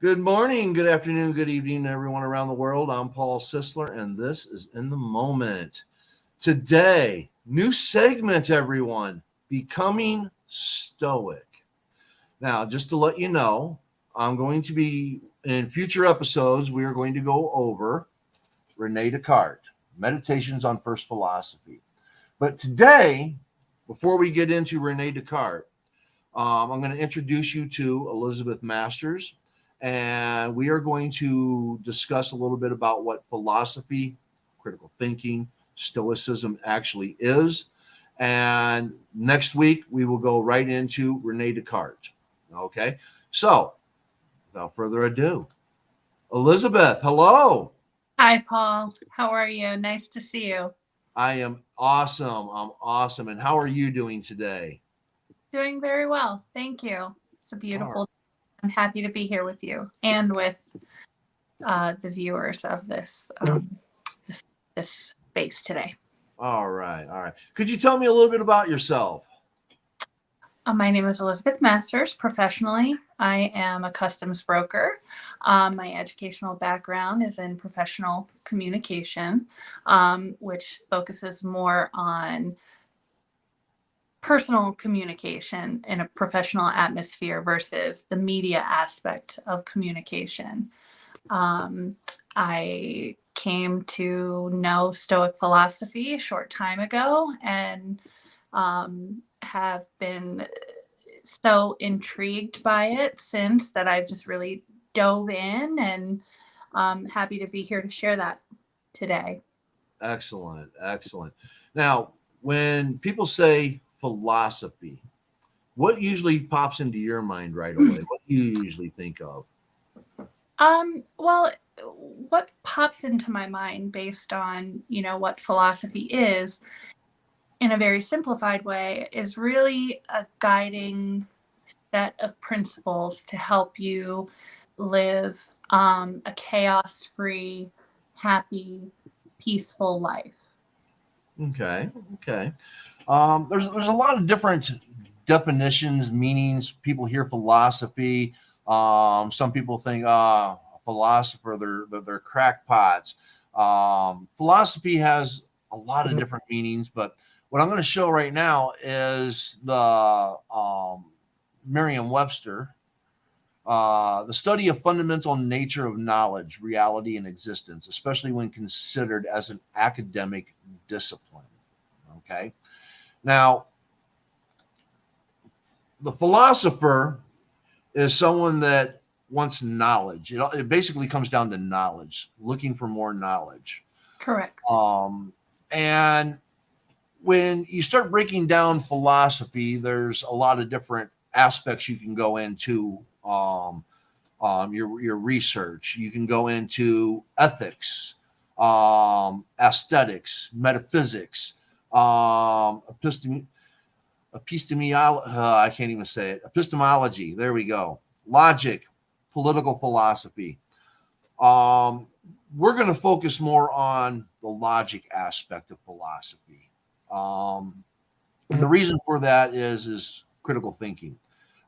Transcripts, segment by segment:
Good morning, good afternoon, good evening, everyone around the world. I'm Paul Sisler, and this is In the Moment. Today, new segment, everyone, Becoming Stoic. Now, just to let you know, I'm going to be, in future episodes, we are going to go over Rene Descartes, Meditations on First Philosophy. But today, before we get into Rene Descartes, I'm going to introduce you to Elizabeth Masters, and we are going to discuss a little bit about what philosophy, critical thinking, stoicism actually is. And next week, we will go right into Rene Descartes. Okay, so without further ado, Elizabeth, hello. Hi, Paul. How are you? Nice to see you. I am awesome. I'm awesome. And how are you doing today? Doing very well. Thank you. It's a All right. beautiful day. I'm happy to be here with you and with the viewers of this space today. All right. All right. Could you tell me a little bit about yourself? My name is Elizabeth Masters. Professionally, I am a customs broker. My educational background is in professional communication, which focuses more on personal communication in a professional atmosphere versus the media aspect of communication. I came to know Stoic philosophy a short time ago and have been so intrigued by it since that I've just really dove in, and happy to be here to share that today. Excellent. Excellent. Now, when people say philosophy, what usually pops into your mind right away? What do you usually think of? Well, what pops into my mind based on, what philosophy is in a very simplified way is really a guiding set of principles to help you live a chaos-free, happy, peaceful life. Okay. Okay. There's a lot of different definitions, meanings. People hear philosophy. Some people think, philosopher, they're crackpots. Philosophy has a lot of different meanings, but what I'm going to show right now is the Merriam-Webster, the study of fundamental nature of knowledge, reality, and existence, especially when considered as an academic discipline. Okay. Now, the philosopher is someone that wants knowledge. It basically comes down to knowledge, looking for more knowledge. Correct. And when you start breaking down philosophy, there's a lot of different aspects you can go into. Your research. You can go into ethics, aesthetics, metaphysics, I can't even say it. Epistemology. There we go. Logic, political philosophy. We're going to focus more on the logic aspect of philosophy. And the reason for that is critical thinking.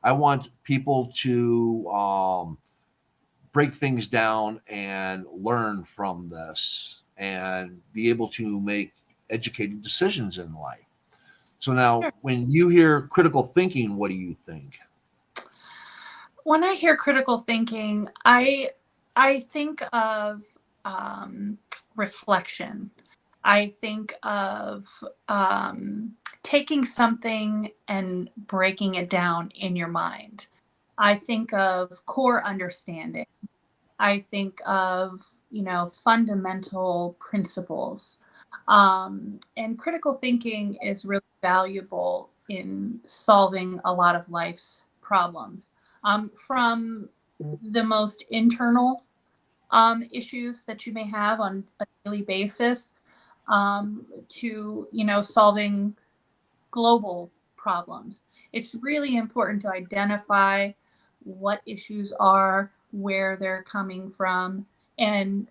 I want people to break things down and learn from this and be able to make educated decisions in life. So now, when you hear critical thinking, what do you think? When I hear critical thinking, I think of reflection. I think of taking something and breaking it down in your mind. I think of core understanding. I think of, fundamental principles. And critical thinking is really valuable in solving a lot of life's problems. From the most internal issues that you may have on a daily basis to, solving global problems. It's really important to identify what issues are, where they're coming from, and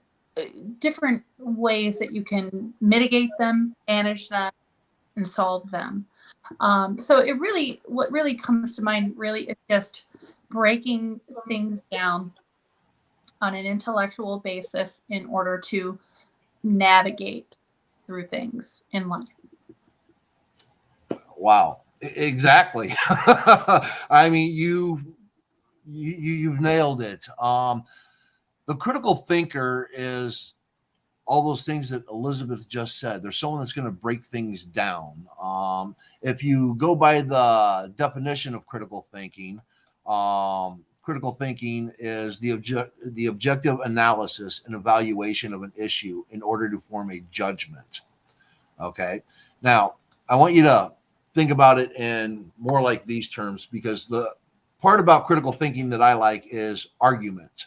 different ways that you can mitigate them, manage them, and solve them. So what really comes to mind really is just breaking things down on an intellectual basis in order to navigate through things in life. Wow, exactly. I mean, you've nailed it. The critical thinker is all those things that Elizabeth just said. There's someone that's going to break things down. If you go by the definition of critical thinking is the objective analysis and evaluation of an issue in order to form a judgment. Okay. Now, I want you to think about it in more like these terms, because the part about critical thinking that I like is argument.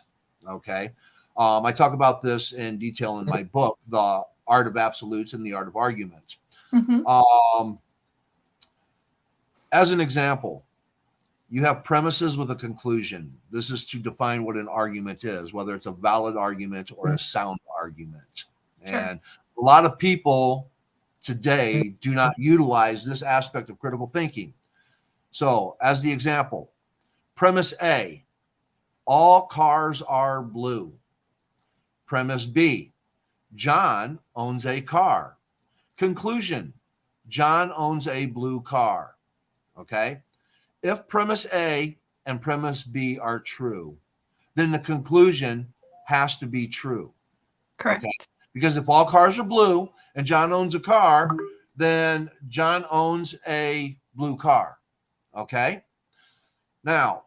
Okay. I talk about this in detail in my book, The Art of Absolutes and the Art of Argument. Mm-hmm. As an example, you have premises with a conclusion. This is to define what an argument is, whether it's a valid argument or a sound argument. Sure. And a lot of people today do not utilize this aspect of critical thinking. So, as the example, premise A, all cars are blue. Premise B, John owns a car. Conclusion, John owns a blue car. Okay. If premise A and premise B are true, then the conclusion has to be true. Correct. Okay. Because if all cars are blue and John owns a car, then John owns a blue car. Okay. Now,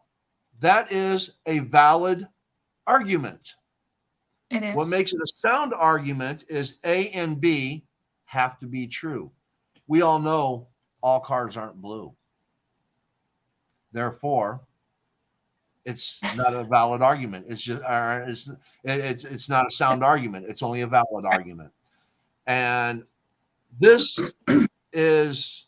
that is a valid argument. It is. What makes it a sound argument is A and B have to be true. We all know all cars aren't blue. Therefore, it's not a valid argument. It's just it's not a sound argument. It's only a valid argument. And this is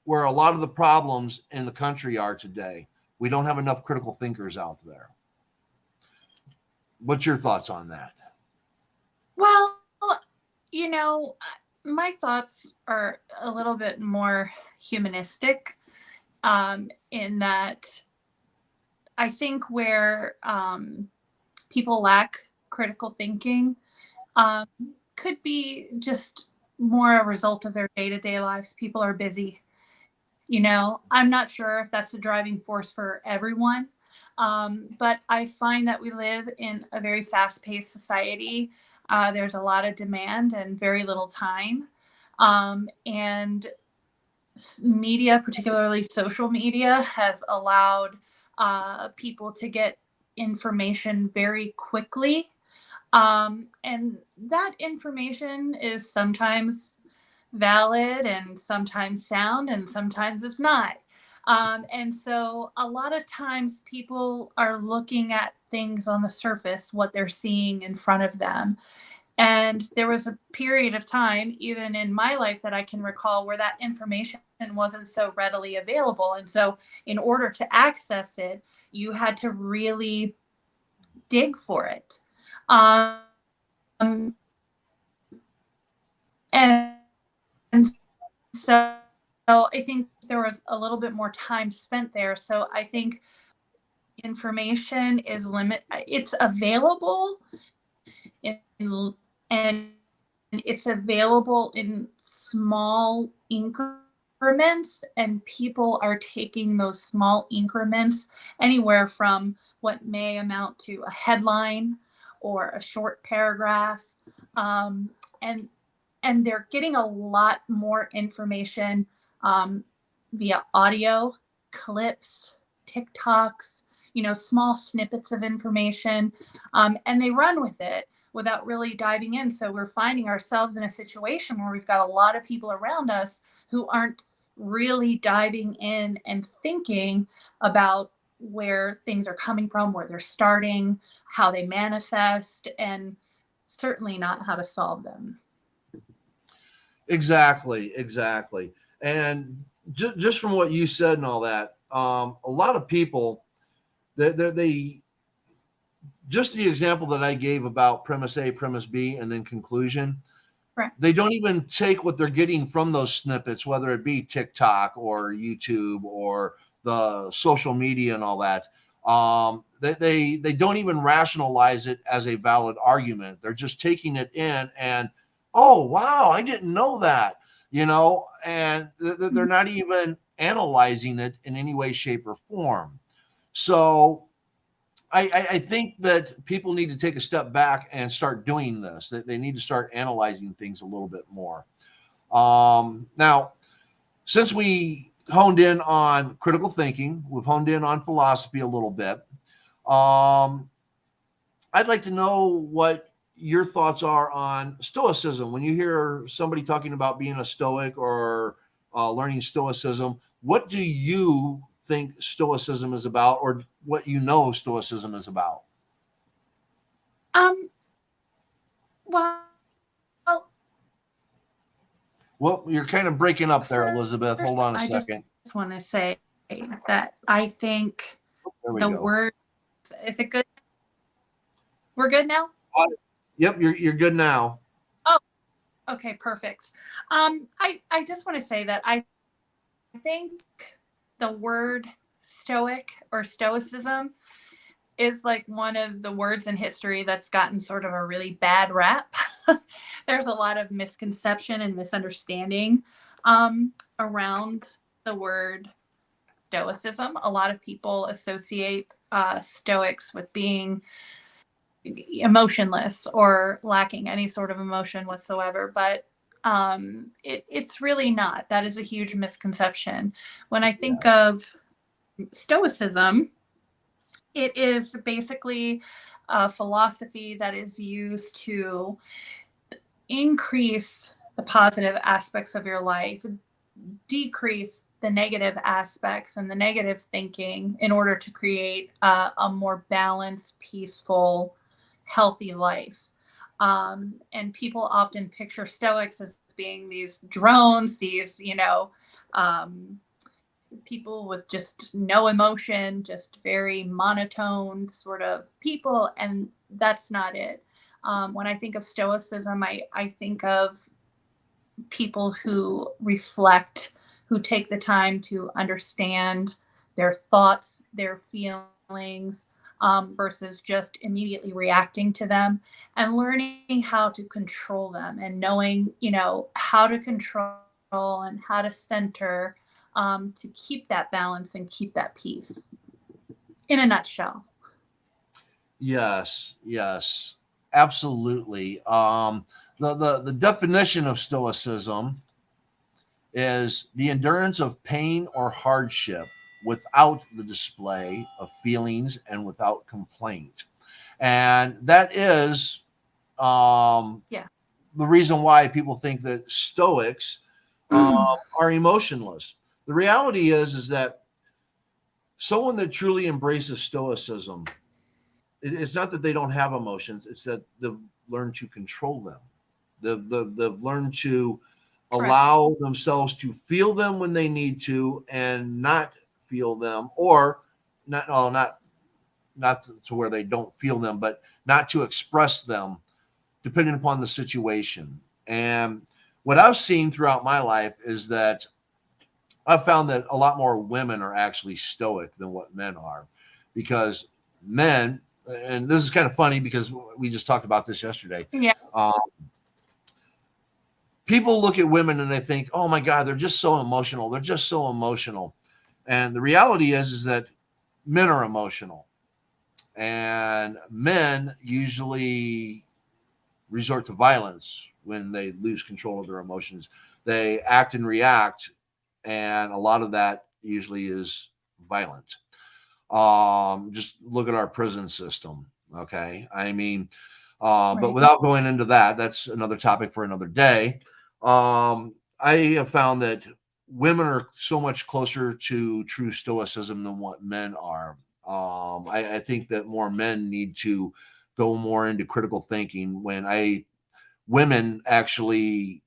where a lot of the problems in the country are today. We don't have enough critical thinkers out there. What's your thoughts on that? Well, my thoughts are a little bit more humanistic, in that I think where people lack critical thinking could be just more a result of their day-to-day lives. People are busy. I'm not sure if that's the driving force for everyone. But I find that we live in a very fast-paced society. There's a lot of demand and very little time. And media, particularly social media, has allowed people to get information very quickly. And that information is sometimes valid and sometimes sound and sometimes it's not. And so a lot of times people are looking at things on the surface, what they're seeing in front of them. And there was a period of time, even in my life, that I can recall where that information wasn't so readily available. And so in order to access it, you had to really dig for it. And so I think there was a little bit more time spent there. So I think information is it's available and it's available in small increments, and people are taking those small increments anywhere from what may amount to a headline or a short paragraph. And they're getting a lot more information via audio, clips, TikToks, small snippets of information, and they run with it without really diving in. So we're finding ourselves in a situation where we've got a lot of people around us who aren't really diving in and thinking about where things are coming from, where they're starting, how they manifest, and certainly not how to solve them. Exactly. And just from what you said and all that, a lot of people, they just the example that I gave about premise A, premise B, and then conclusion, Correct. They don't even take what they're getting from those snippets, whether it be TikTok or YouTube or the social media and all that. They don't even rationalize it as a valid argument. They're just taking it in and, oh wow, I didn't know that, and they're not even analyzing it in any way, shape, or form. So I think that people need to take a step back and start doing this. That they need to start analyzing things a little bit more. Now, since we honed in on critical thinking, we've honed in on philosophy a little bit. Um, I'd like to know what your thoughts are on stoicism. When you hear somebody talking about being a stoic or learning stoicism, what do you think stoicism is about, or what stoicism is about? Um, well, Well, you're kind of breaking up there, first, Elizabeth. Hold I on a just second. want to say that I think There we the go. word, is it good? We're good now? Yep, you're good now. Oh, okay, perfect. I just want to say that I think the word stoic or stoicism is like one of the words in history that's gotten sort of a really bad rap. There's a lot of misconception and misunderstanding around the word stoicism. A lot of people associate stoics with being emotionless or lacking any sort of emotion whatsoever, but it's really not. That is a huge misconception. When I think of stoicism, it is basically a philosophy that is used to increase the positive aspects of your life, decrease the negative aspects and the negative thinking in order to create a more balanced, peaceful, healthy life. And people often picture Stoics as being these drones, these, people with just no emotion, just very monotone sort of people. And that's not it. When I think of Stoicism, I think of people who reflect, who take the time to understand their thoughts, their feelings, versus just immediately reacting to them, and learning how to control them and knowing, how to control and how to center, to keep that balance and keep that peace in a nutshell. Yes, absolutely. The definition of stoicism is the endurance of pain or hardship without the display of feelings and without complaint. And that is Yeah. the reason why people think that Stoics are emotionless. The reality is that someone that truly embraces Stoicism, it's not that they don't have emotions; it's that they've learned to control them. They've learned to Correct. allow themselves to feel them when they need to, and not feel them, or not to where they don't feel them, but not to express them depending upon the situation. And what I've seen throughout my life is that I've found that a lot more women are actually stoic than what men are, because men, and this is kind of funny because we just talked about this yesterday. Yeah. Um, People look at women and they think, "Oh my God, they're just so emotional. They're just so emotional." And the reality is that men are emotional, and men usually resort to violence when they lose control of their emotions. They act and react, and a lot of that usually is violent. Just look at our prison system. Okay, I mean, but Right. without going into that, that's another topic for another day. I have found that women are so much closer to true stoicism than what men are. I think that more men need to go more into critical thinking. Women actually,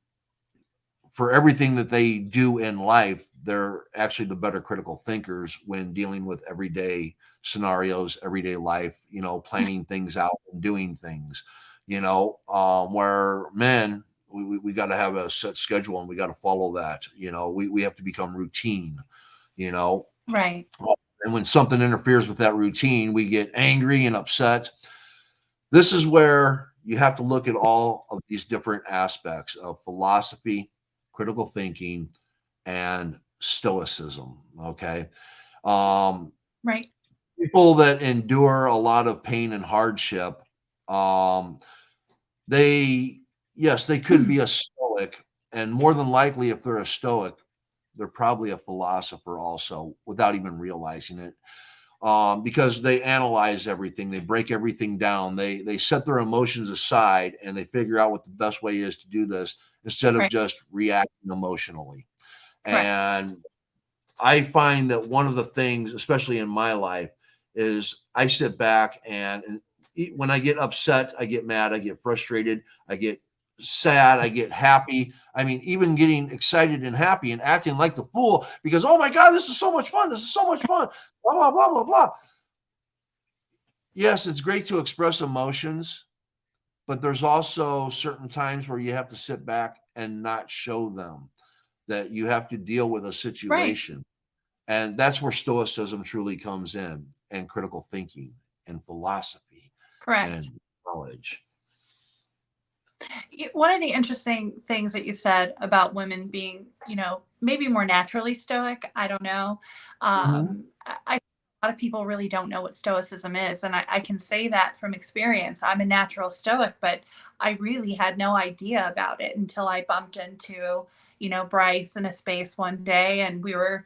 for everything that they do in life, they're actually the better critical thinkers when dealing with everyday scenarios, everyday life, planning things out and doing things, where men, we got to have a set schedule and we got to follow that. We have to become routine, you know, Right. And when something interferes with that routine, we get angry and upset. This is where you have to look at all of these different aspects of philosophy, critical thinking, and stoicism. Okay. Um, Right. People that endure a lot of pain and hardship, um, they, yes, they could be a stoic. And more than likely, if they're a stoic, they're probably a philosopher also without even realizing it, because they analyze everything, they break everything down, they set their emotions aside, and they figure out what the best way is to do this instead of Right. just reacting emotionally. Correct. And I find that one of the things, especially in my life, is I sit back and when I get upset, I get mad, I get frustrated, I get sad, I get happy. I mean, even getting excited and happy and acting like the fool because, oh my God, this is so much fun. This is so much fun. Blah, blah, blah, blah, blah. Yes, it's great to express emotions, but there's also certain times where you have to sit back and not show them, that you have to deal with a Right. situation. And that's where stoicism truly comes in, and critical thinking and philosophy Correct. and knowledge. One of the interesting things that you said about women being, maybe more naturally stoic, I don't know. Mhm. I a lot of people really don't know what stoicism is. And I can say that from experience. I'm a natural stoic, but I really had no idea about it until I bumped into, Bryce in a space one day, and we were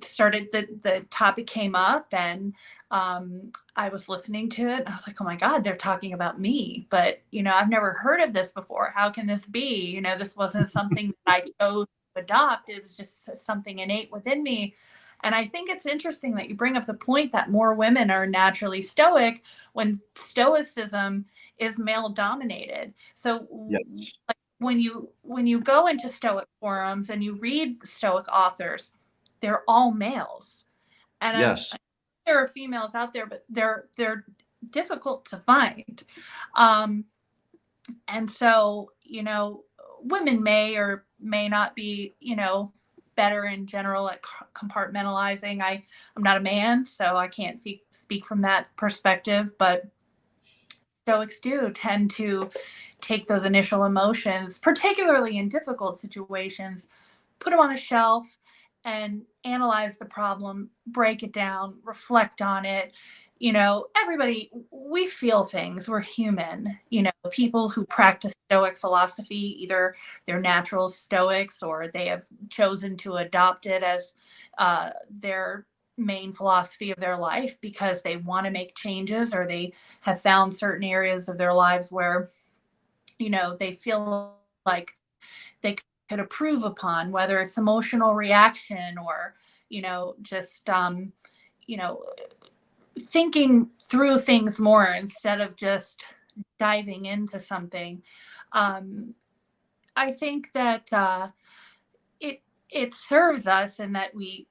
started the topic came up, and I was listening to it and I was like, oh my God, they're talking about me, but I've never heard of this before. How can this be? This wasn't something that I chose to adopt. It was just something innate within me. And I think it's interesting that you bring up the point that more women are naturally stoic when stoicism is male dominated. So Yes. when you go into stoic forums and you read stoic authors, they're all males. And Yes. there are females out there, but they're difficult to find. Um, and so, women may or may not be, better in general at compartmentalizing. I'm not a man, so I can't speak from that perspective, but Stoics do tend to take those initial emotions, particularly in difficult situations, put them on a shelf and analyze the problem, break it down, reflect on it. Everybody, we feel things. We're human. People who practice Stoic philosophy, either they're natural Stoics or they have chosen to adopt it as their main philosophy of their life because they want to make changes, or they have found certain areas of their lives where they feel like they could improve upon, whether it's emotional reaction or just you know thinking through things more instead of just diving into something. um, I think that it it serves us in that we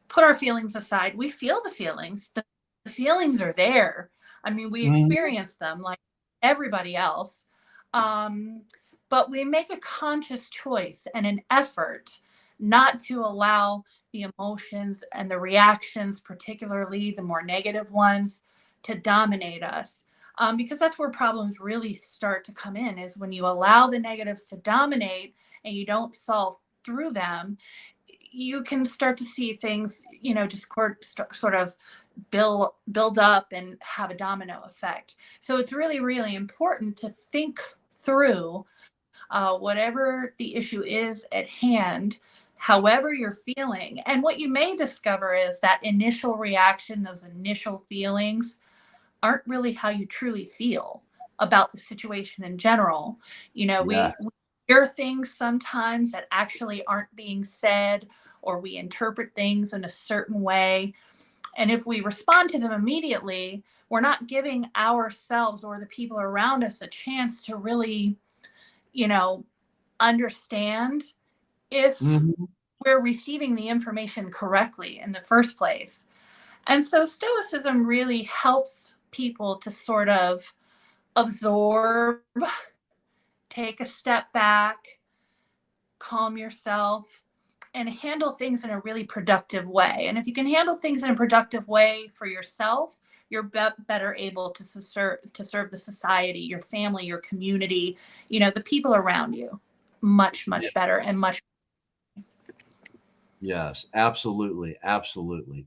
put our feelings aside. We feel the feelings. The feelings are there. I mean, we Mhm. experience them like everybody else. Um, but we make a conscious choice and an effort not to allow the emotions and the reactions, particularly the more negative ones, to dominate us. Because that's where problems really start to come in, is when you allow the negatives to dominate and you don't solve through them. You can start to see things, just sort of build up and have a domino effect. So it's really, really important to think through whatever the issue is at hand, however you're feeling. And what you may discover is that initial reaction, those initial feelings, aren't really how you truly feel about the situation in general. We Yes. hear things sometimes that actually aren't being said, or we interpret things in a certain way. And if we respond to them immediately, we're not giving ourselves or the people around us a chance to really, you know, understand if Mhm. we're receiving the information correctly in the first place. And so Stoicism really helps people to sort of absorb, take a step back, calm yourself, and handle things in a really productive way. And if you can handle things in a productive way for yourself, you're better able to serve the society, your family, your community, the people around you, Yeah. much better and much. Yes, absolutely, absolutely.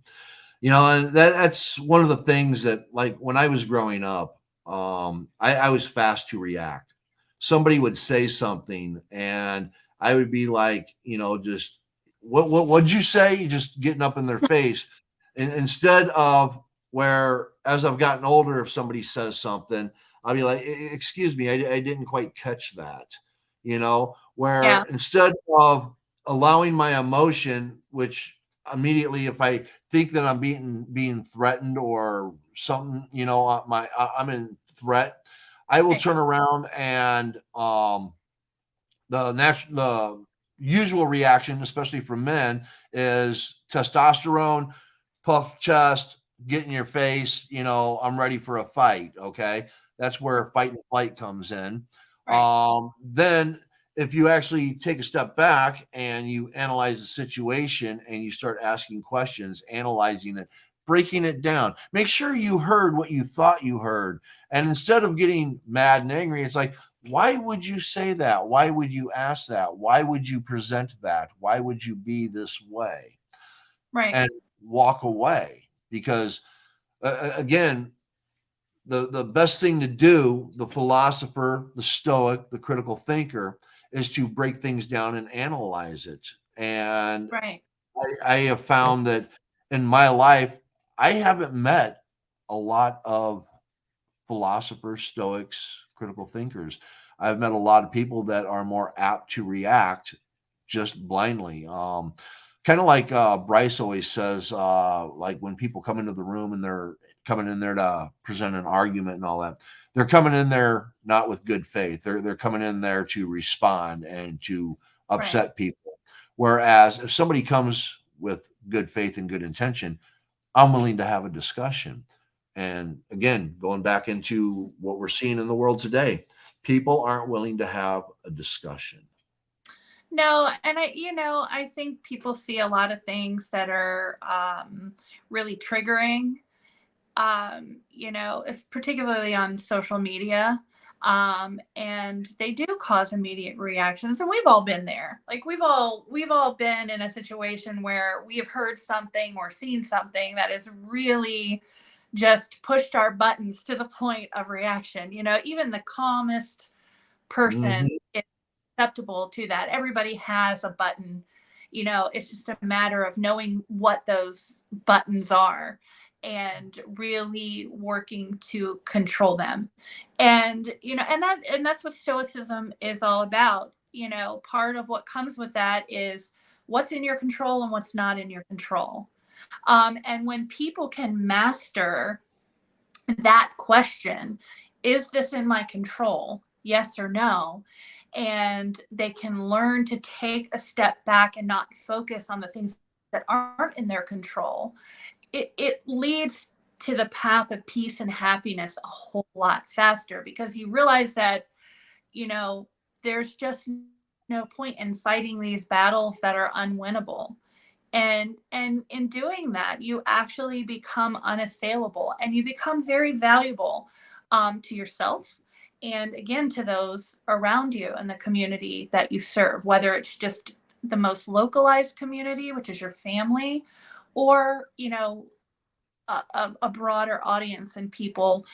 And that's one of the things that, like, when I was growing up, I was fast to react. Somebody would say something, and I would be like, just what'd you say? Just getting up in their face, and instead of, where, as I've gotten older, if somebody says something, I'll be like, Excuse me, I didn't quite catch that." Where Yeah, instead of allowing my emotion, which immediately, if I think that I'm being threatened or something, I'm in threat, I will right, turn around, and the usual reaction, especially for men, is testosterone, puff chest, get in your face. I'm ready for a fight. Okay, that's where fight and flight comes in. right, Then, if you actually take a step back and you analyze the situation and you start asking questions, analyzing it, breaking it down, make sure you heard what you thought you heard. And instead of getting mad and angry, it's like, why would you say that? Why would you ask that? Why would you present that? Why would you be this way? right, And walk away. Because, again, the best thing to do, the philosopher, the stoic, the critical thinker, is to break things down and analyze it. And right, I have found that in my life, I haven't met a lot of philosophers, stoics, critical thinkers. I've met a lot of people that are more apt to react just blindly. Kind of like Bryce always says, like, when people come into the room and they're coming in there to present an argument and all that, they're coming in there not with good faith. They're coming in there to respond and to right. upset people. Whereas if somebody comes with good faith and good intention, I'm willing to have a discussion. And again, going back into what we're seeing in the world today, people aren't willing to have a discussion. No, and I think people see a lot of things that are really triggering, it's particularly on social media. And they do cause immediate reactions. And we've all been there. Like we've all been in a situation where we have heard something or seen something that has really just pushed our buttons to the point of reaction. Even the calmest person Mhm. is acceptable to that. Everybody has a button. It's just a matter of knowing what those buttons are and really working to control them. And that's what stoicism is all about. Part of what comes with that is what's in your control and what's not in your control. And when people can master that question, is this in my control? Yes or no? And they can learn to take a step back and not focus on the things that aren't in their control. It leads to the path of peace and happiness a whole lot faster, because you realize that, you know, there's just no point in fighting these battles that are unwinnable. And in doing that, you actually become unassailable, and you become very valuable, to yourself, and again to those around you and the community that you serve, whether it's just the most localized community, which is your family, or a broader audience and people,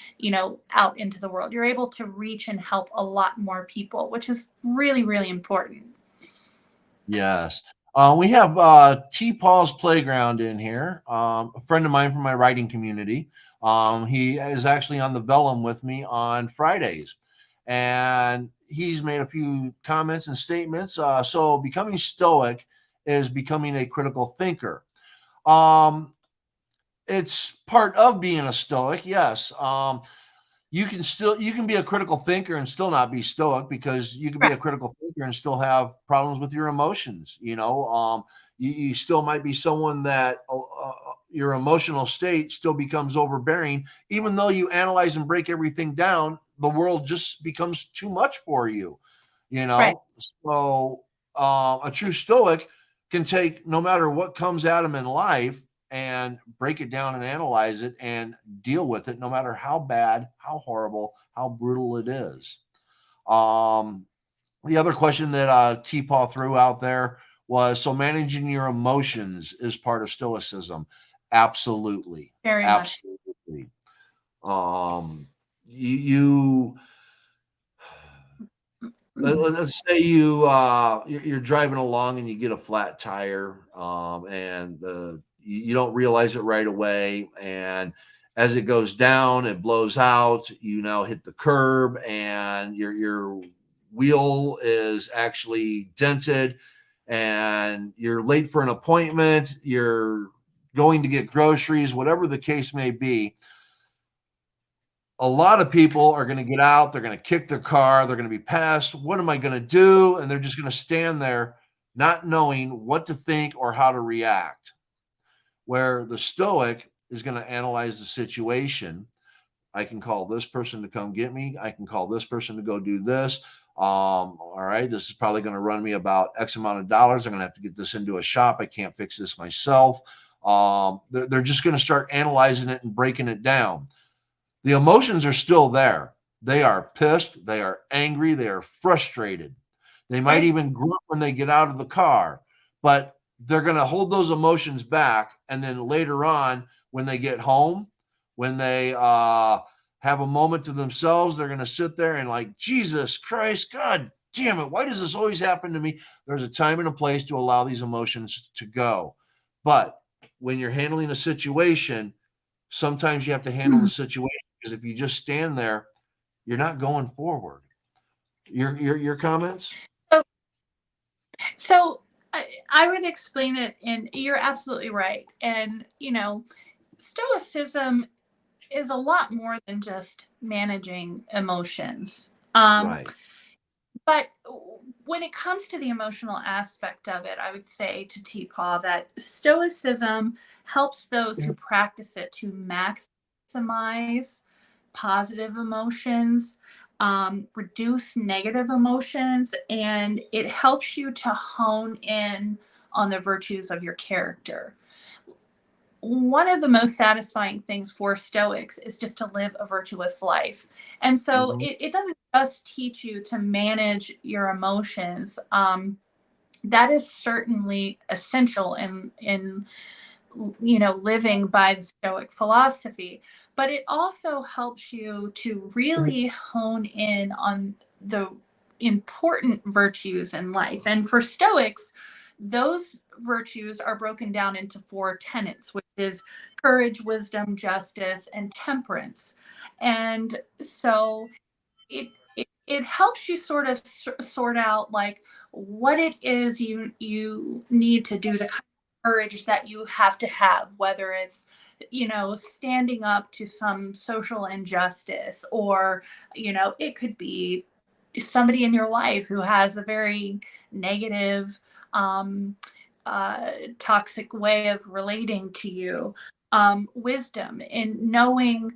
out into the world. You're able to reach and help a lot more people, which is really, really important. Yes. We have T. Paul's Playground in here, a friend of mine from my writing community. He is actually on the vellum with me on Fridays. And he's made a few comments and statements. So, becoming stoic is becoming a critical thinker. Um, it's part of being a stoic, yes. You can be a critical thinker and still not be stoic, because you can be Right, a critical thinker and still have problems with your emotions. You still might be someone that your emotional state still becomes overbearing, even though you analyze and break everything down. The world just becomes too much for you. right, So a true stoic can take no matter what comes at them in life and break it down and analyze it and deal with it, no matter how bad, how horrible, how brutal it is. The other question that T-Paw threw out there was, so managing your emotions is part of Stoicism. Absolutely. Very much. Absolutely. You let's say you're driving along and you get a flat tire, and you don't realize it right away, and as it goes down, it blows out. You now hit the curb, and your wheel is actually dented, and you're late for an appointment. You're going to get groceries, whatever the case may be. A lot of people are going to get out, they're going to kick their car, they're going to be pissed. What am I going to do? And they're just going to stand there not knowing what to think or how to react. Where the Stoic is going to analyze the situation. I can call this person to come get me. I can call this person to go do this. All right, this is probably going to run me about X amount of dollars. I'm going to have to get this into a shop. I can't fix this myself. They're just going to start analyzing it and breaking it down. The emotions are still there. They are pissed. They are angry. They are frustrated. They might even grunt when they get out of the car, but they're going to hold those emotions back. And then later on, when they get home, when they have a moment to themselves, they're going to sit there and like, Jesus Christ, God damn it. Why does this always happen to me? There's a time and a place to allow these emotions to go. But when you're handling a situation, sometimes you have to handle the situation, because if you just stand there, you're not going forward. Your comments? So I would explain it, and you're absolutely right. And, Stoicism is a lot more than just managing emotions. Right. But when it comes to the emotional aspect of it, I would say to T-Paw that Stoicism helps those who practice it to maximize positive emotions, reduce negative emotions, and it helps you to hone in on the virtues of your character. One of the most satisfying things for Stoics is just to live a virtuous life. And so it doesn't just teach you to manage your emotions. That is certainly essential in living by the Stoic philosophy, but it also helps you to really hone in on the important virtues in life. And for Stoics, those virtues are broken down into 4 tenets, which is courage, wisdom, justice, and temperance. And so it helps you sort of sort out like what it is you need to do, the kind of courage that you have to have, whether it's standing up to some social injustice, or it could be somebody in your life who has a very negative, toxic way of relating to you. Wisdom in knowing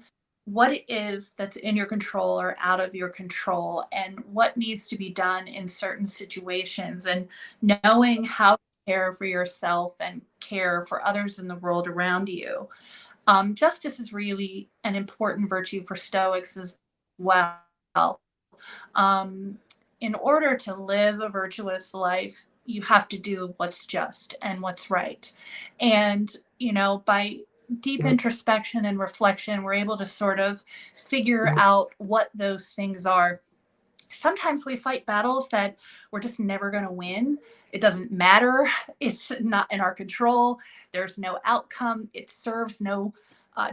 what it is that's in your control or out of your control, and what needs to be done in certain situations, and knowing how to care for yourself and care for others in the world around you. Justice is really an important virtue for Stoics as well. In order to live a virtuous life, you have to do what's just and what's right. And, by deep introspection and reflection, we're able to sort of figure out what those things are. Sometimes we fight battles that we're just never going to win. It doesn't matter. It's not in our control. There's no outcome. It serves no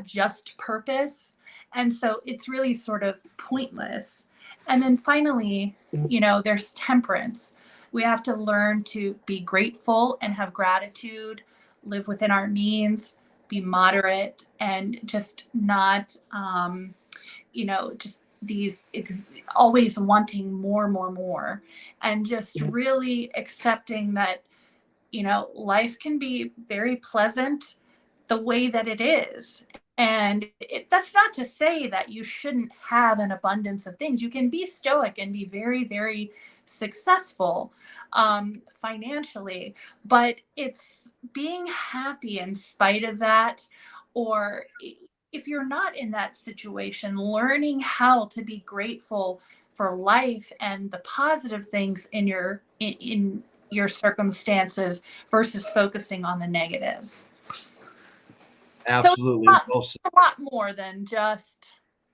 just purpose. And so it's really sort of pointless. And then finally, there's temperance. We have to learn to be grateful and have gratitude, live within our means, be moderate, and just not, just these always wanting more, and just really accepting that life can be very pleasant the way that it is, And that's not to say that you shouldn't have an abundance of things. You can be stoic and be very, very successful financially, but it's being happy in spite of that. Or if you're not in that situation, learning how to be grateful for life and the positive things in your circumstances versus focusing on the negatives. So Absolutely. Well it's a lot more than just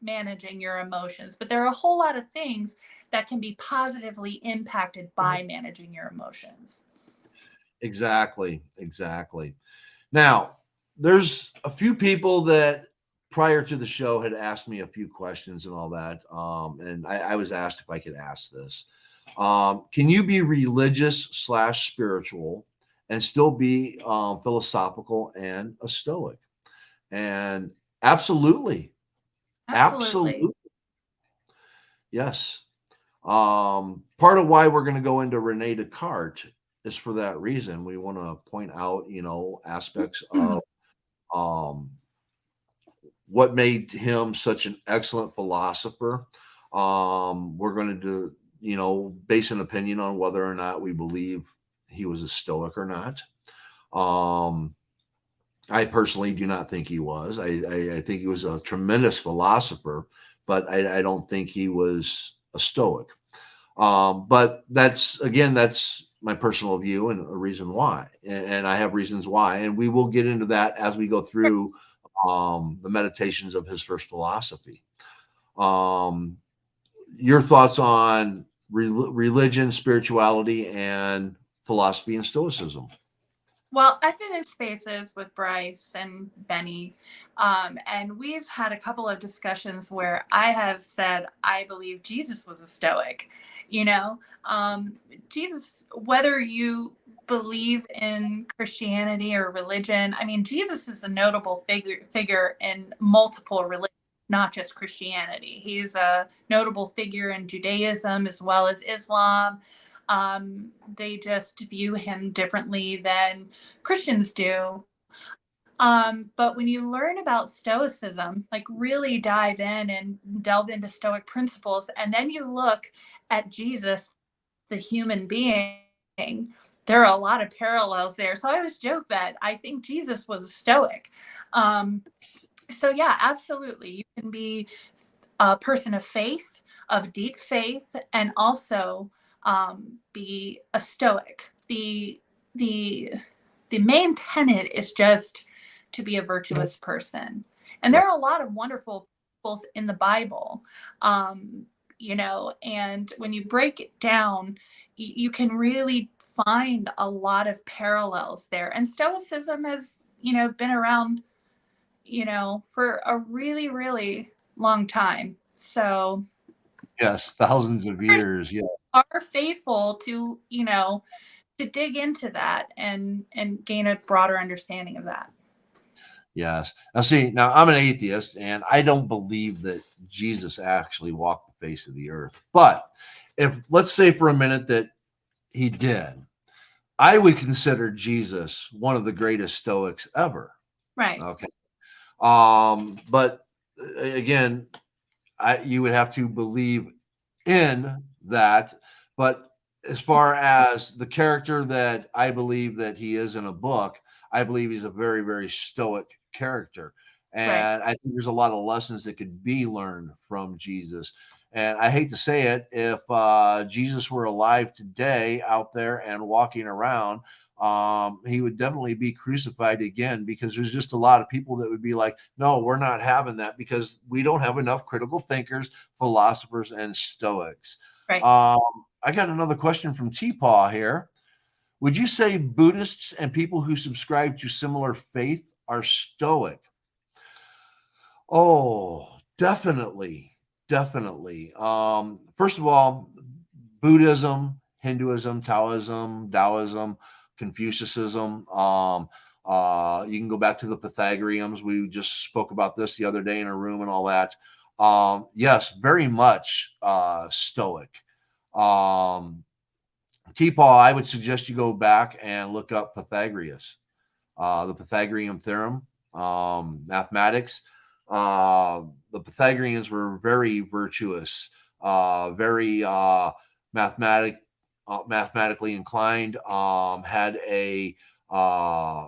managing your emotions, but there are a whole lot of things that can be positively impacted by managing your emotions. exactly. Exactly. Now, there's a few people that prior to the show had asked me a few questions and all that. And I was asked if I could ask this. Can you be religious slash spiritual and still be philosophical and a stoic? And absolutely. Absolutely. Absolutely. Yes. Part of why we're going to go into Rene Descartes is for that reason. We want to point out, aspects of um, what made him such an excellent philosopher. We're going to do, base an opinion on whether or not we believe he was a Stoic or not. Um, I personally do not think he was. I think he was a tremendous philosopher, but I don't think he was a Stoic. But that's my personal view and a reason why, and I have reasons why, and we will get into that as we go through the meditations of his first philosophy. Um, your thoughts on religion, spirituality, and philosophy and stoicism? Well, I've been in spaces with Bryce and Benny, and we've had a couple of discussions where I have said I believe Jesus was a Stoic. You know, Jesus, whether you believe in Christianity or religion, I mean, Jesus is a notable figure in multiple religions, not just Christianity. He's a notable figure in Judaism as well as Islam. They just view him differently than Christians do. But when you learn about Stoicism, like really dive in and delve into Stoic principles, and then you look at Jesus, the human being, there are a lot of parallels there. So I always joke that I think Jesus was a Stoic. Um, so, yeah, absolutely. You can be a person of faith, of deep faith, and also be a Stoic. The the main tenet is just to be a virtuous person. And Right. there are a lot of wonderful principles in the Bible, and when you break it down, you can really find a lot of parallels there. And Stoicism has, been around, for a really, really long time. So Yes, thousands of years. Yeah. are faithful to, to dig into that and gain a broader understanding of that. Yes. Now, see, now I'm an atheist and I don't believe that Jesus actually walked the face of the earth. But if, let's say for a minute that he did, I would consider Jesus one of the greatest Stoics ever. Right. Okay. But again, you would have to believe in that. But as far as the character that I believe that he is in a book, I believe he's a very, very stoic character. Right. And I think there's a lot of lessons that could be learned from Jesus. And I hate to say it, if Jesus were alive today out there and walking around, he would definitely be crucified again, because there's just a lot of people that would be like, no, we're not having that, because we don't have enough critical thinkers, philosophers, and stoics. Right. Um, I got another question from T-Paw here. Would you say Buddhists and people who subscribe to similar faith are stoic? Oh, definitely. Definitely. First of all, Buddhism, Hinduism, Taoism, Confucianism. You can go back to the Pythagoreans. We just spoke about this the other day in a room and all that. Yes, very much stoic. Um, T-Paul, I would suggest you go back and look up Pythagoras, the Pythagorean theorem. mathematics. The Pythagoreans were very virtuous, very mathematically inclined, had a uh,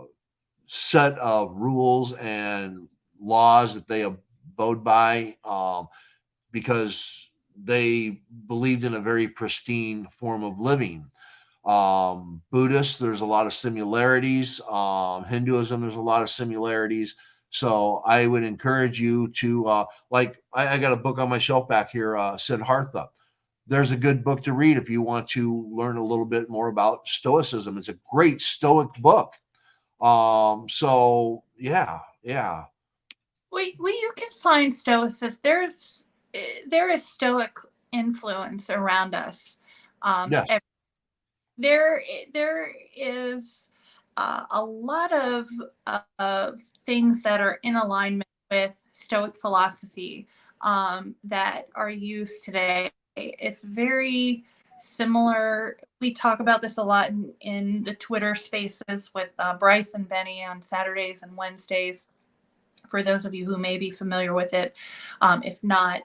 set of rules and laws that they abode by, because they believed in a very pristine form of living. Buddhist, there's a lot of similarities. Hinduism, there's a lot of similarities. So I would encourage you to, I got a book on my shelf back here, Siddhartha. There's a good book to read if you want to learn a little bit more about Stoicism. It's a great Stoic book. So yeah. You can find stoicism. There is stoic influence around us. Yes. There is a lot of things that are in alignment with Stoic philosophy that are used today. It's very similar. We talk about this a lot in the Twitter spaces with Bryce and Benny on Saturdays and Wednesdays. For those of you who may be familiar with it, if not,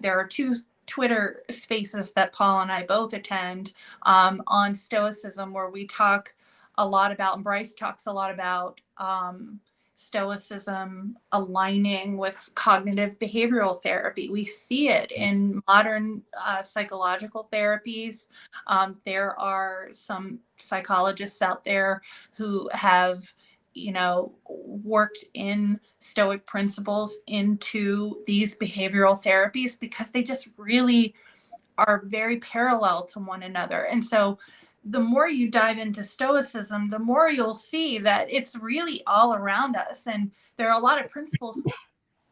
there are two Twitter spaces that Paul and I both attend on Stoicism, where we talk a lot about, and Bryce talks a lot about Stoicism aligning with cognitive behavioral therapy. We see it in modern psychological therapies. There are some psychologists out there who have worked in Stoic principles into these behavioral therapies because they just really are very parallel to one another. And so the more you dive into Stoicism, the more you'll see that it's really all around us. And there are a lot of principles for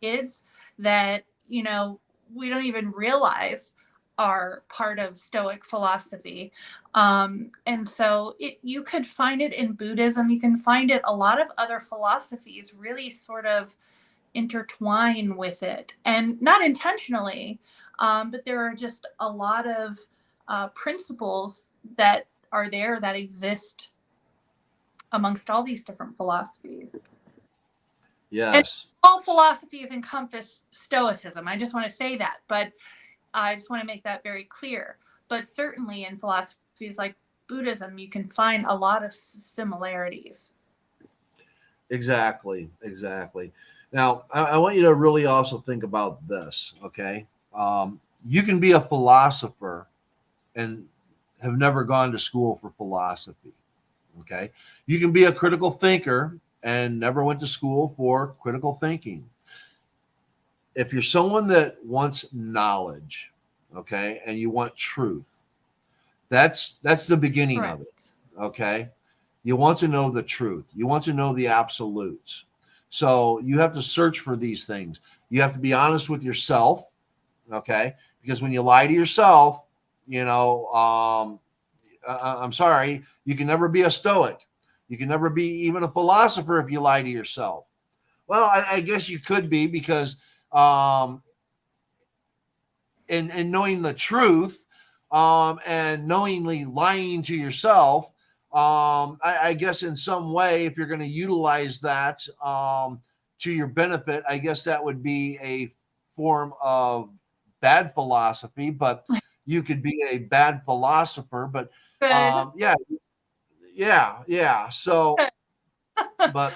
kids that, we don't even realize are part of Stoic philosophy. And so you could find it in Buddhism. You can find it, a lot of other philosophies really sort of intertwine with it, and not intentionally, but there are just a lot of principles that are there that exist amongst all these different philosophies. And Yes. all philosophies encompass Stoicism. I just want to say that, but I just want to make that very clear. But certainly in philosophies like Buddhism, you can find a lot of similarities. Exactly. Now, I want you to really also think about this, okay? You can be a philosopher and have never gone to school for philosophy, okay? You can be a critical thinker and never went to school for critical thinking. If you're someone that wants knowledge, okay, and you want truth, that's the beginning of it, Correct. okay? You want to know the truth. You want to know the absolutes. So you have to search for these things. You have to be honest with yourself, okay? Because when you lie to yourself, I'm sorry, you can never be a stoic. You can never be even a philosopher if you lie to yourself. Well, I guess you could be, because um, in knowing the truth, and knowingly lying to yourself, I guess in some way, if you're going to utilize that to your benefit, I guess that would be a form of bad philosophy. But you could be a bad philosopher. But Good. yeah. So, but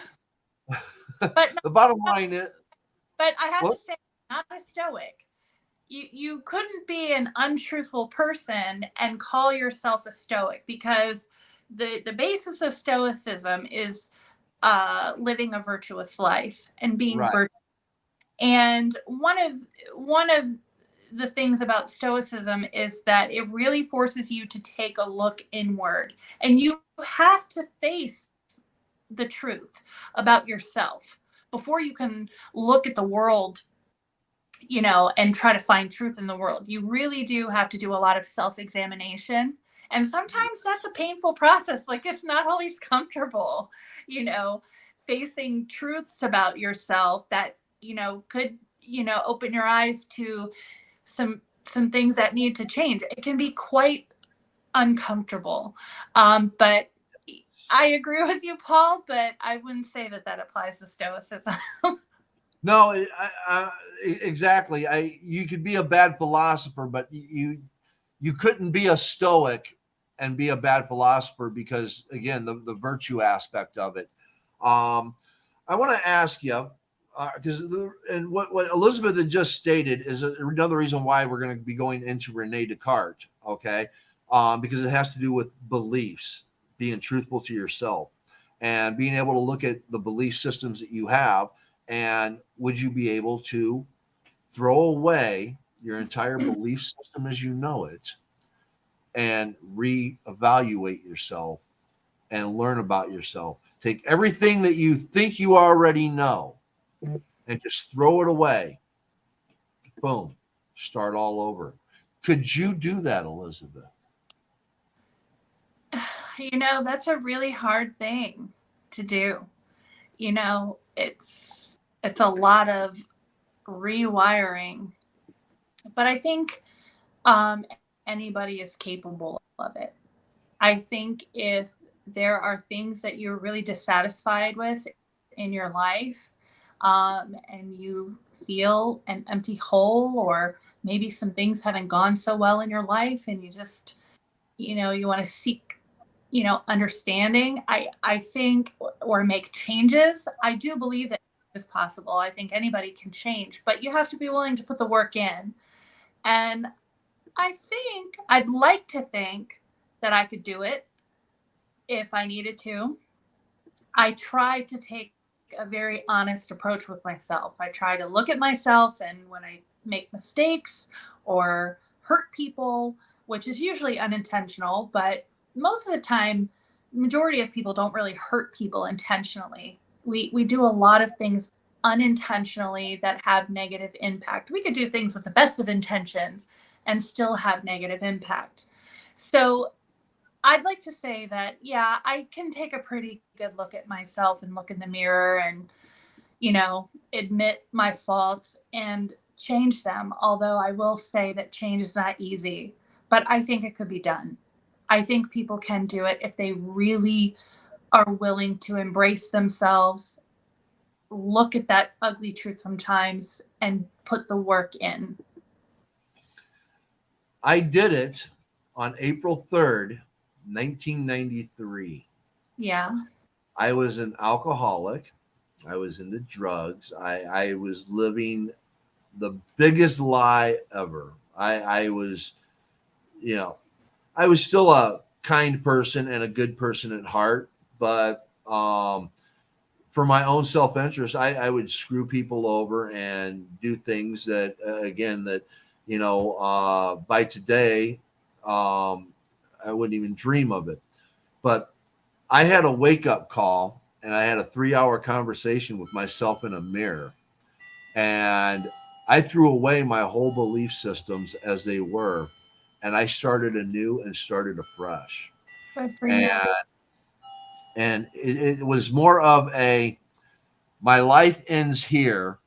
But the bottom line is, I have to what? say, not a Stoic. You couldn't be an untruthful person and call yourself a Stoic, because the basis of Stoicism is living a virtuous life and being Right. virtuous. And one of the things about Stoicism is that it really forces you to take a look inward, and you have to face the truth about yourself before you can look at the world, and try to find truth in the world. You really do have to do a lot of self-examination. And sometimes that's a painful process. Like, it's not always comfortable, you know, facing truths about yourself that, could, open your eyes to some things that need to change. It can be quite uncomfortable. But I agree with you, Paul, but I wouldn't say that that applies to Stoicism. No, exactly. You could be a bad philosopher, but you couldn't be a stoic and be a bad philosopher because, again, the virtue aspect of it. I want to ask you because and what Elizabeth had just stated is another reason why we're going to be going into Rene Descartes. Okay, because it has to do with beliefs, being truthful to yourself, and being able to look at the belief systems that you have, and would you be able to throw away your entire belief system as you know it and reevaluate yourself and learn about yourself. Take everything that you think you already know and just throw it away. Boom. Start all over. Could you do that, Elizabeth? That's a really hard thing to do. It's a lot of rewiring, but I think anybody is capable of it. I think if there are things that you're really dissatisfied with in your life, and you feel an empty hole, or maybe some things haven't gone so well in your life, and you just, you want to seek, understanding, I think, or make changes. I do believe that is possible. I think anybody can change, but you have to be willing to put the work in. And I'd like to think that I could do it if I needed to. I try to take a very honest approach with myself. I try to look at myself, and when I make mistakes or hurt people, which is usually unintentional, but most of the time, majority of people don't really hurt people intentionally. We do a lot of things unintentionally that have negative impact. We could do things with the best of intentions and still have negative impact. So I'd like to say that, yeah, I can take a pretty good look at myself and look in the mirror and, admit my faults and change them. Although I will say that change is not easy, but I think it could be done. I think people can do it if they really are willing to embrace themselves, look at that ugly truth sometimes, and put the work in. I did it on April 3rd, 1993. Yeah. I was an alcoholic. I was into drugs. I was living the biggest lie ever. I was, I was still a kind person and a good person at heart, but for my own self-interest, I would screw people over and do things that, again, that, by today, I wouldn't even dream of it. But I had a wake-up call, and I had a 3-hour conversation with myself in a mirror. And I threw away my whole belief systems as they were, and I started anew and started afresh. Good for you. And it was more of a my life ends here,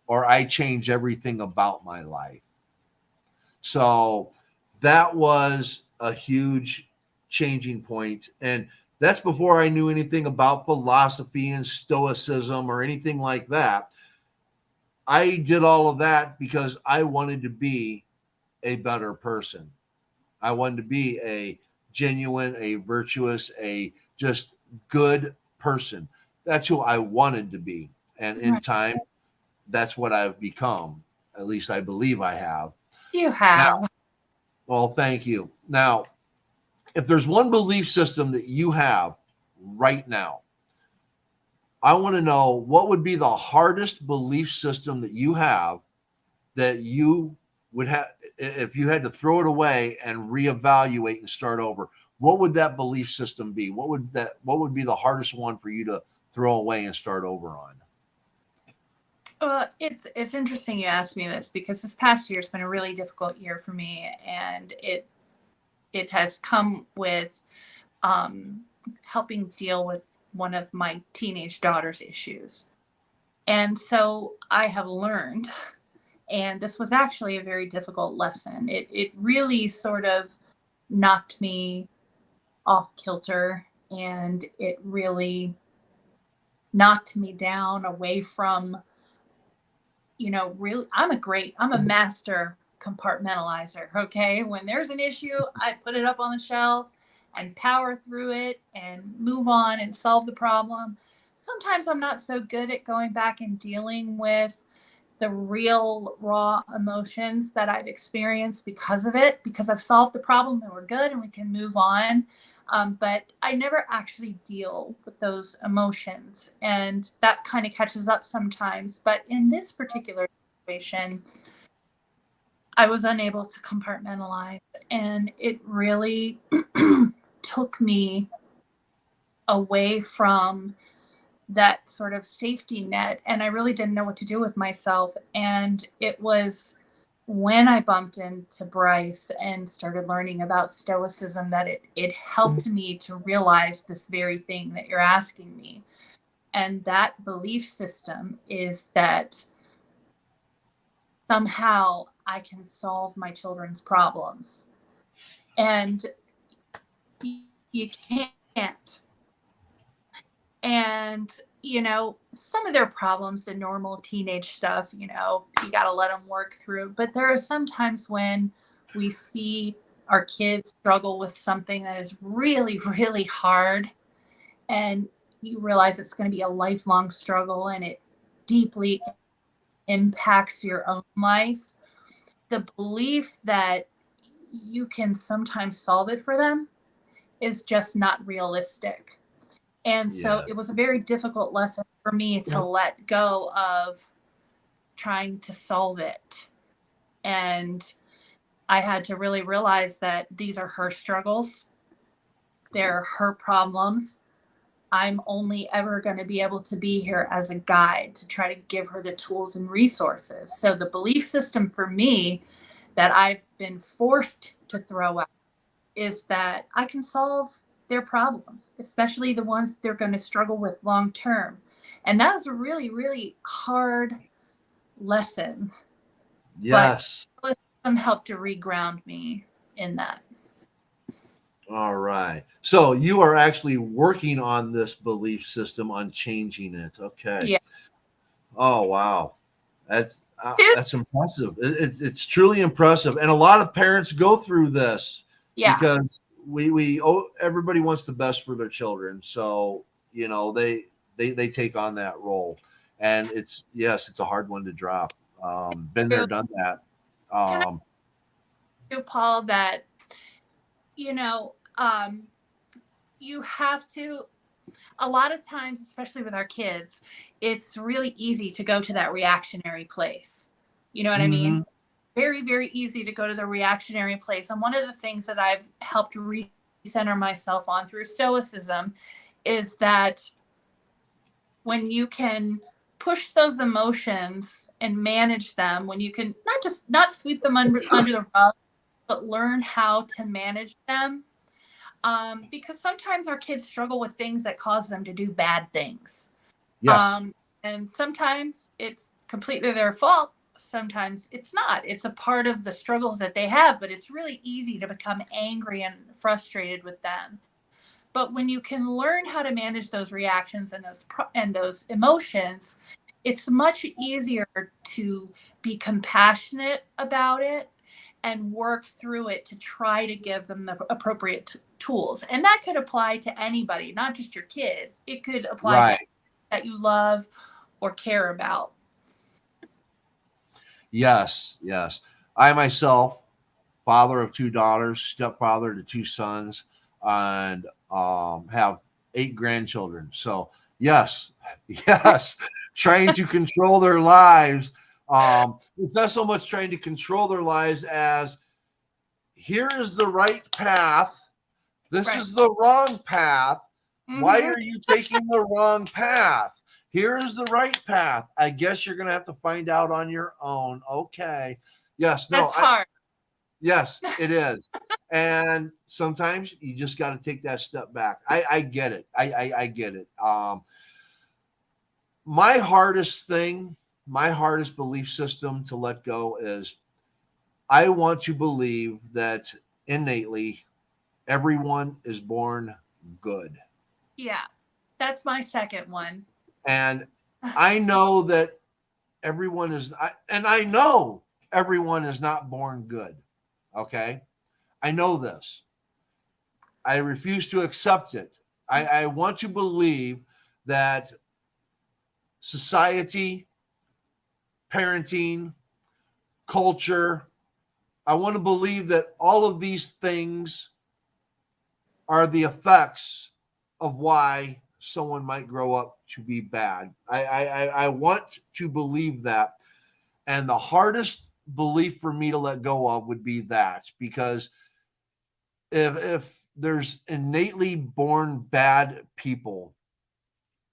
or I change everything about my life. So that was a huge changing point. And that's before I knew anything about philosophy and stoicism or anything like that. I did all of that because I wanted to be a better person. I wanted to be a genuine, a virtuous, a just good person. That's who I wanted to be. And in Right. time, that's what I've become. At least I believe I have. You Now, have. well, thank you. Now, if there's one belief system that you have right now, I want to know what would be the hardest belief system that you have that you would have if you had to throw it away and reevaluate and start over. What would that belief system be? What would be the hardest one for you to throw away and start over on? Well, it's interesting you asked me this, because this past year has been a really difficult year for me, and it has come with helping deal with one of my teenage daughter's issues. And so I have learned, and this was actually a very difficult lesson. It really sort of knocked me off kilter and it really knocked me down away from, really, I'm a master compartmentalizer. Okay. When there's an issue, I put it up on the shelf and power through it and move on and solve the problem. Sometimes I'm not so good at going back and dealing with the real raw emotions that I've experienced because of it, because I've solved the problem and we're good and we can move on. But I never actually deal with those emotions, and that kind of catches up sometimes. But in this particular situation, I was unable to compartmentalize, and it really took me away from that sort of safety net, and I really didn't know what to do with myself. And it was when I bumped into Bryce and started learning about stoicism that it helped me to realize this very thing that you're asking me. And that belief system is that somehow I can solve my children's problems, and you can't. And some of their problems, the normal teenage stuff, you got to let them work through. But there are some times when we see our kids struggle with something that is really, really hard, and you realize it's going to be a lifelong struggle and it deeply impacts your own life. The belief that you can sometimes solve it for them is just not realistic. And so Yeah. it was a very difficult lesson for me to let go of trying to solve it. And I had to really realize that these are her struggles, they're her problems. I'm only ever going to be able to be here as a guide to try to give her the tools and resources. So the belief system for me that I've been forced to throw out is that I can solve their problems, especially the ones they're going to struggle with long term. And that was a really, really hard lesson, but Yes. some helped to reground me in that. All right. So you are actually working on this belief system, on changing it. Okay. Yeah. Oh wow, that's impressive. It's truly impressive, and a lot of parents go through this Yeah. because everybody wants the best for their children. So they take on that role, and it's a hard one to drop. Been there, So done that. can I Um, do, Paul, that, you know, um, you have to, a lot of times, especially with our kids, it's really easy to go to that reactionary place. You know what I mean? mhm. Very, very easy to go to the reactionary place. And one of the things that I've helped recenter myself on through stoicism is that when you can push those emotions and manage them, when you can not sweep them under the rug, but learn how to manage them. Because sometimes our kids struggle with things that cause them to do bad things. Yes. Um, and sometimes it's completely their fault. Sometimes it's not. It's a part of the struggles that they have, but it's really easy to become angry and frustrated with them. But when you can learn how to manage those reactions and those emotions, it's much easier to be compassionate about it and work through it to try to give them the appropriate tools. And that could apply to anybody, not just your kids. It could apply to Right. that you love or care about. Yes. Yes. I myself, father of two daughters, stepfather to two sons, and have 8 grandchildren. So yes, yes, trying to control their lives. It's not so much trying to control their lives as here is the right path. This Right. is the wrong path. Why Mm-hmm. are you taking the wrong path? Here is the right path. I guess you're going to have to find out on your own. Okay. Yes. No. That's hard. Yes, it is. And sometimes you just got to take that step back. I get it. I get it. My hardest thing, my hardest belief system to let go is I want to believe that innately everyone is born good. Yeah, that's my second one. And I know that everyone is, and I know everyone is not born good. Okay. I know this. I refuse to accept it. I want to believe that society, parenting, culture, I want to believe that all of these things are the effects of why someone might grow up to be bad. I want to believe that. And the hardest belief for me to let go of would be that, because if there's innately born bad people,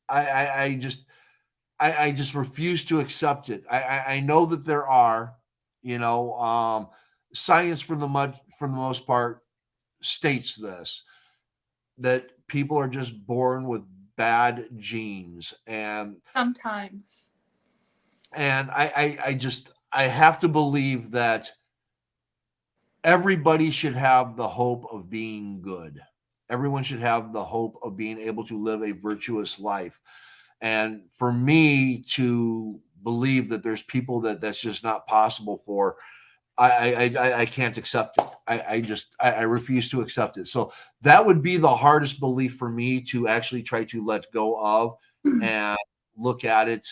I, I, I just I just refuse to accept it. I know that there are, you know, science for the most part states this, that people are just born with bad genes, Sometimes. and I just I have to believe that everybody should have the hope of being good. Everyone should have the hope of being able to live a virtuous life. And for me to believe that there's people that that's just not possible for, I can't accept it. I refuse to accept it. So that would be the hardest belief for me to actually try to let go of and look at it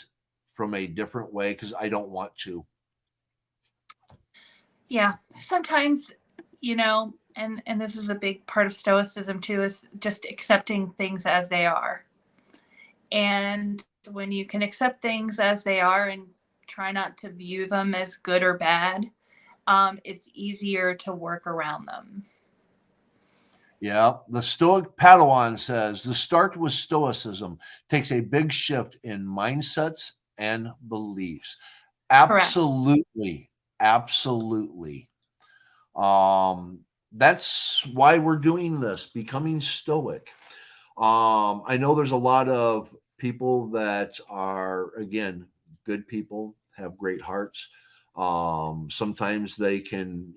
from a different way, because I don't want to. Yeah, sometimes, and this is a big part of stoicism too, is just accepting things as they are. And when you can accept things as they are and try not to view them as good or bad, it's easier to work around them. Yeah, the Stoic Padawan says the start with Stoicism takes a big shift in mindsets and beliefs. Correct. Absolutely, absolutely. Um, that's why we're doing this, becoming stoic. I know there's a lot of people that are, again, good people, have great hearts. Sometimes they can,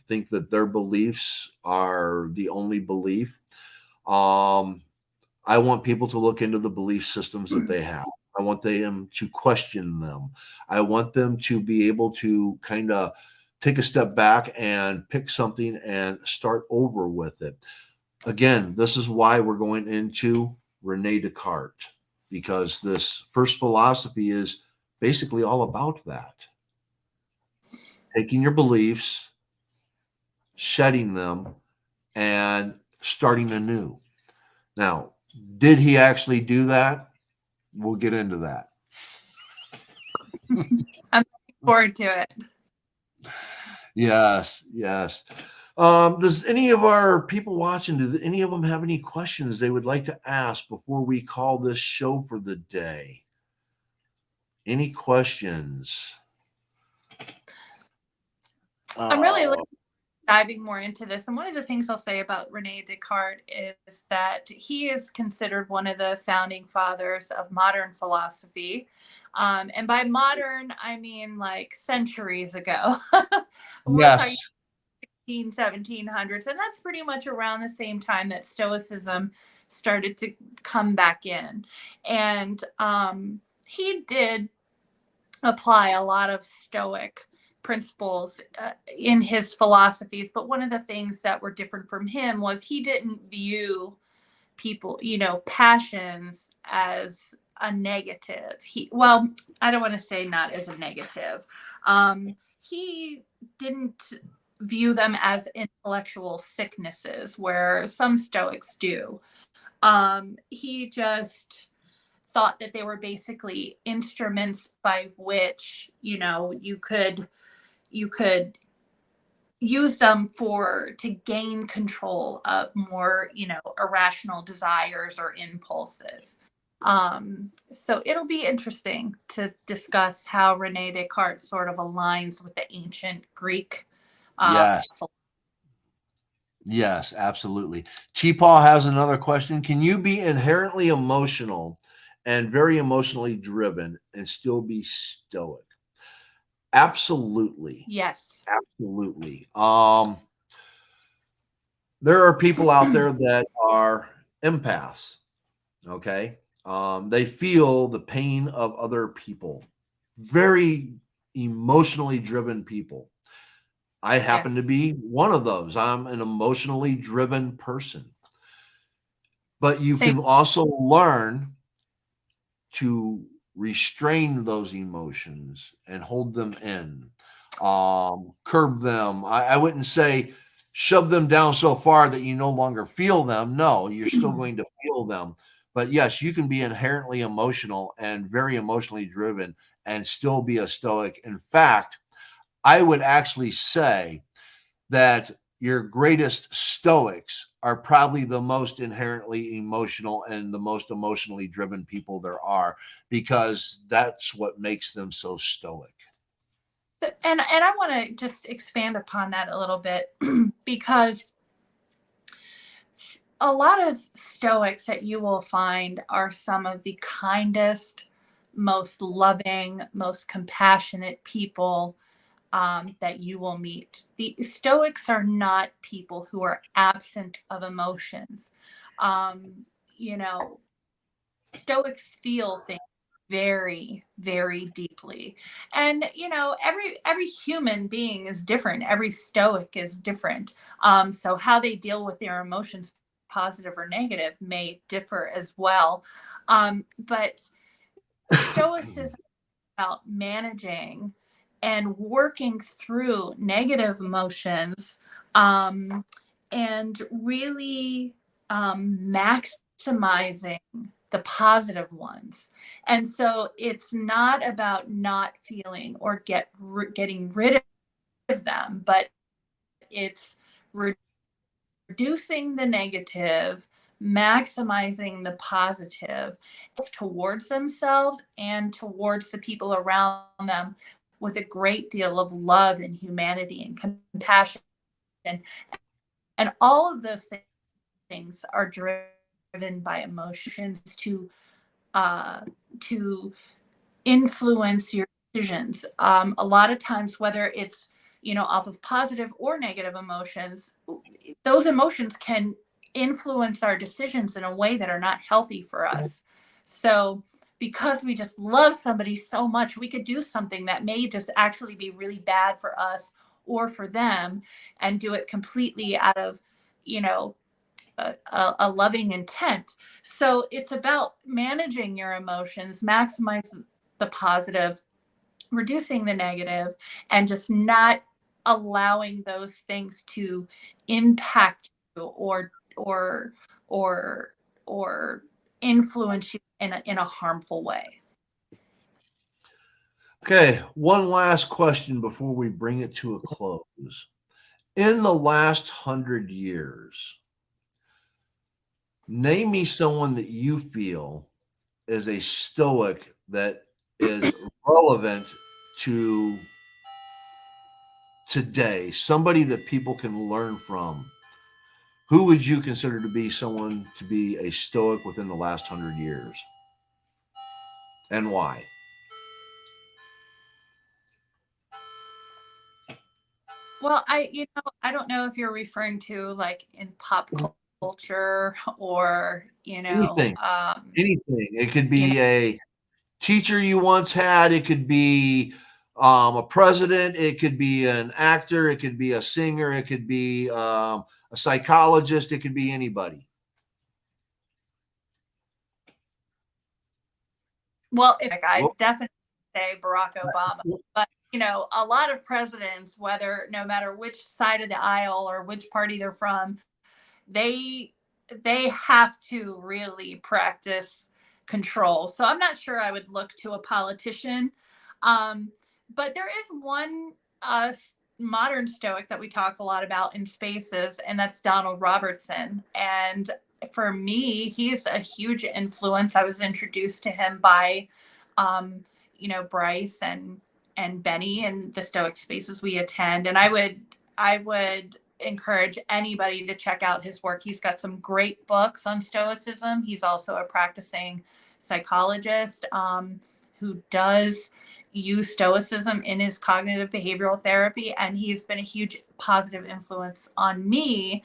think that their beliefs are the only belief. Um, I want people to look into the belief systems that they have. I want them to question them. I want them to be able to kind of take a step back and pick something and start over with it. Again, this is why we're going into Rene Descartes, because this first philosophy is basically all about that, taking your beliefs, shedding them, and starting anew. Now, did he actually do that? We'll get into that. I'm looking forward to it. Yes, yes. Does any of our people watching, do any of them have any questions they would like to ask before we call this show for the day? Any questions? I'm really Oh, diving more into this. And one of the things I'll say about Rene Descartes is that he is considered one of the founding fathers of modern philosophy. And by modern, I mean like centuries ago. We're talking yes, 1700s, and that's pretty much around the same time that Stoicism started to come back in. And he did apply a lot of Stoic principles in his philosophies. But one of the things that were different from him was he didn't view people, passions as a negative. Well, I don't want to say not as a negative. He didn't view them as intellectual sicknesses, where some Stoics do. He just thought that they were basically instruments by which you could use them to gain control of more irrational desires or impulses. So it'll be interesting to discuss how Rene Descartes sort of aligns with the ancient Greek yes, yes, absolutely. T Paul has another question. Can you be inherently emotional and very emotionally driven and still be stoic? Absolutely. Yes. Absolutely. There are people out there that are empaths. Okay. They feel the pain of other people, very emotionally driven people. I happen to Yes. be one of those. I'm an emotionally driven person, but you Same. can also learn to restrain those emotions and hold them in, curb them. I wouldn't say shove them down so far that you no longer feel them. No, you're still going to feel them. But yes, you can be inherently emotional and very emotionally driven and still be a stoic. In fact, I would actually say that your greatest stoics are probably the most inherently emotional and the most emotionally driven people there are, because that's what makes them so stoic. And I want to just expand upon that a little bit because a lot of stoics that you will find are some of the kindest, most loving, most compassionate people that you will meet. The stoics are not people who are absent of emotions. Um, you know, stoics feel things very, very deeply. And every human being is different. Every stoic is different. So how they deal with their emotions, positive or negative, may differ as well. But stoicism about managing and working through negative emotions, and really maximizing the positive ones. And so it's not about not feeling or getting rid of them, but it's reducing the negative, maximizing the positive towards themselves and towards the people around them, with a great deal of love and humanity and compassion. And all of those things are driven by emotions uh, to influence your decisions. A lot of times, whether it's off of positive or negative emotions, those emotions can influence our decisions in a way that are not healthy for us. So because we just love somebody so much, we could do something that may just actually be really bad for us or for them, and do it completely out of you know a loving intent. So it's about managing your emotions, maximizing the positive, reducing the negative, and just not allowing those things to impact you or or or influence you in a harmful way. Okay, one last question before we bring it to a close. In the last 100 years, name me someone that you feel is a stoic that is relevant to today, somebody that people can learn from. Who would you consider to be someone to be a stoic within the last 100 years, and why? Well, I don't know if you're referring to like in pop culture or Anything, anything. It could be a teacher you once had. It could be a president. It could be an actor. It could be a singer. It could be a psychologist. It could be anybody. well, if I Well, definitely say Barack Obama, but a lot of presidents, whether no matter which side of the aisle or which party they're from, they they have to really practice control. So I'm not sure I would look to a politician. Um, but there is one modern Stoic that we talk a lot about in spaces, and that's Donald Robertson. And for me, he's a huge influence. I was introduced to him by, Bryce and Benny and the Stoic spaces we attend. And I would encourage anybody to check out his work. He's got some great books on Stoicism. He's also a practicing psychologist, who does use Stoicism in his cognitive behavioral therapy. And he's been a huge positive influence on me.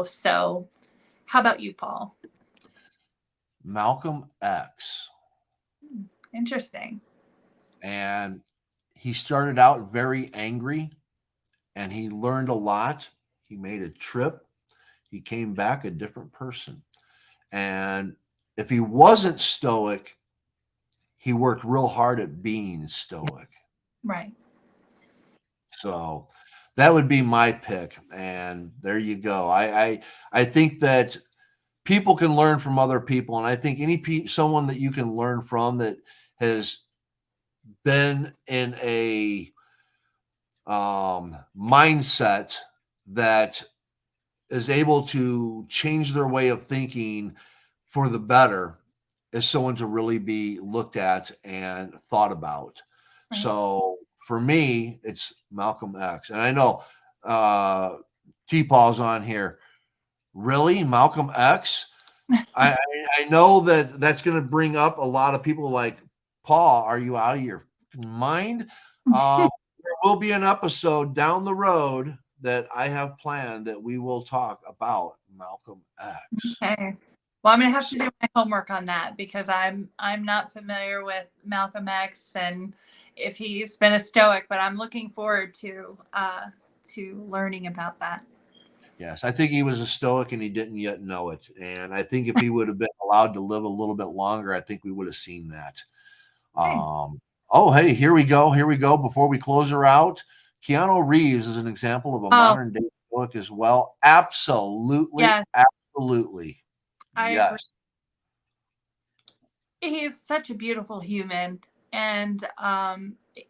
So how about you, Paul? Malcolm X. Interesting. And he started out very angry and he learned a lot. He made a trip. He came back a different person. And if he wasn't stoic, he worked real hard at being stoic. Right. So that would be my pick. And there you go. I think that people can learn from other people. And I think someone that you can learn from that has been in a mindset that is able to change their way of thinking for the better is someone to really be looked at and thought about. Right. So for me, it's Malcolm X. And I know T-Paul's on here. Really? Malcolm X? I know that that's going to bring up a lot of people like, Paul, are you out of your mind? There will be an episode down the road that I have planned that we will talk about Malcolm X. Okay. Well, I'm gonna have to do my homework on that because I'm not familiar with Malcolm X and if he's been a Stoic, but I'm looking forward to learning about that. Yes, I think he was a Stoic and he didn't yet know it. And I think if he would have been allowed to live a little bit longer, I think we would have seen that. Okay. Oh, hey, here we go. Here we go. Before we close her out, Keanu Reeves is an example of a modern day Stoic as well. Absolutely. Yes. Absolutely. I agree. Yes. He's such a beautiful human and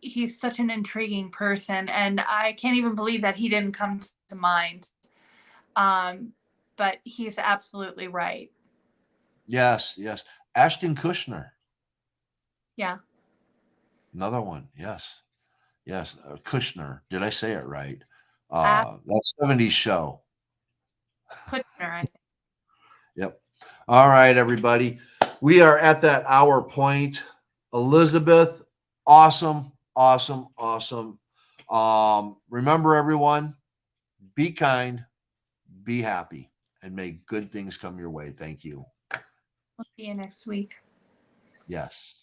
he's such an intriguing person and I can't even believe that he didn't come to mind. But he's absolutely right. Yes. Yes. Ashton Kutcher. Yeah. Another one. Yes. Yes. Kushner. Did I say it right? Ashton That 70s show. Kutcher, I think. Yep. All right, everybody. We are at that hour point. Elizabeth, awesome, awesome, awesome. Remember, everyone, be kind, be happy, and may good things come your way. Thank you. We'll see you next week. Yes.